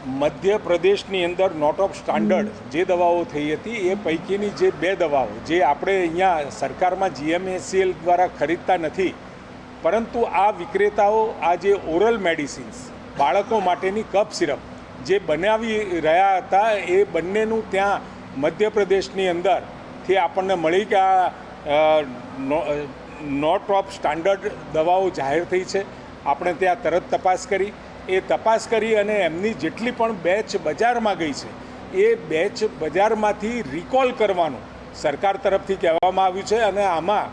મધ્યપ્રદેશની અંદર not of standard જે દવાઓ થઈ હતી એ પૈકીની જે 2 દવાઓ જે આપણે અહીંયા સરકારમાં GMACL દ્વારા ખરીદતા નથી, પરંતુ આ વિક્રેતાઓ આ જે ઓરલ મેડિસિન્સ બાળકો માટેની કફ સિરપ જે બનાવી રહ્યા હતા એ બંનેનું ત્યાં મધ્યપ્રદેશની અંદરથી આપણને મળી કે આ નોટ ઓફ સ્ટાન્ડર્ડ દવાઓ જાહેર થઈ છે. આપણે ત્યાં તરત તપાસ કરી અને એમની જેટલી પણ બેચ બજારમાં ગઈ છે એ બેચ બજારમાંથી રિકોલ કરવાનું સરકાર તરફથી કહેવામાં આવ્યું છે. અને આમાં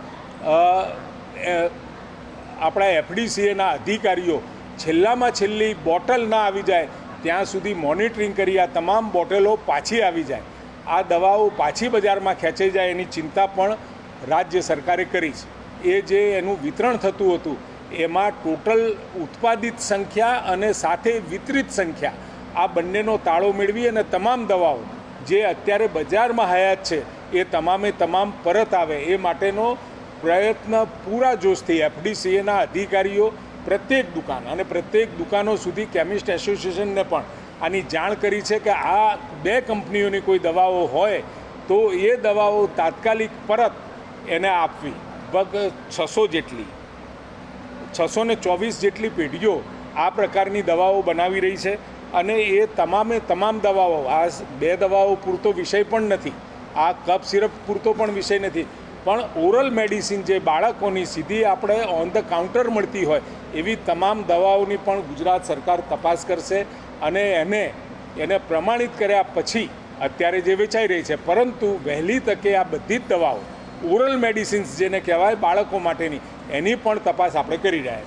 આપણા FDCAના અધિકારીઓ છેલ્લામાં છેલ્લી બોટલ ના આવી જાય ત્યાં સુધી મોનિટરિંગ કરી આ તમામ બોટલો પાછી આવી જાય, આ દવાઓ પાછી બજારમાં ખેંચાઈ જાય એની ચિંતા પણ રાજ્ય સરકારે કરી છે. એ જે એનું વિતરણ થતું હતું એમાં ટોટલ ઉત્પાદિત સંખ્યા અને સાથે વિતરિત સંખ્યા આ બંનેનો તાળો મેળવી અને તમામ દવાઓ જે અત્યારે બજારમાં હયાત છે એ તમામ પરત આવે એ માટેનો પ્રયત્ન પૂરા જોશથી FDCAના અધિકારીઓ પ્રત્યેક દુકાન અને પ્રત્યેક દુકાનો સુધી કેમિસ્ટ એસોસિએશનને પણ આની જાણ કરી છે કે આ 2 કંપનીઓની કોઈ દવાઓ હોય તો એ દવાઓ તાત્કાલિક પરત એને આપવી. લગભગ 624 જેટલી પેઢીઓ આ પ્રકારની દવાઓ બનાવી રહી છે અને એ તમામ દવાઓ આ 2 દવાઓ પૂરતો વિષય પણ નથી, આ કફ સિરપ પૂરતો પણ વિષય નથી, પણ ઓરલ મેડિસિન જે બાળકોની સીધી આપણે ઓન ધ કાઉન્ટર મળતી હોય એવી તમામ દવાઓની પણ ગુજરાત સરકાર તપાસ કરશે અને એને પ્રમાણિત કર્યા પછી અત્યારે જે વેચાઈ રહી છે. પરંતુ વહેલી તકે આ બધી જ દવાઓ ઓરલ મેડિસિન્સ જેને કહેવાય બાળકો માટેની એની પણ તપાસ આપણે કરી રહ્યા છીએ.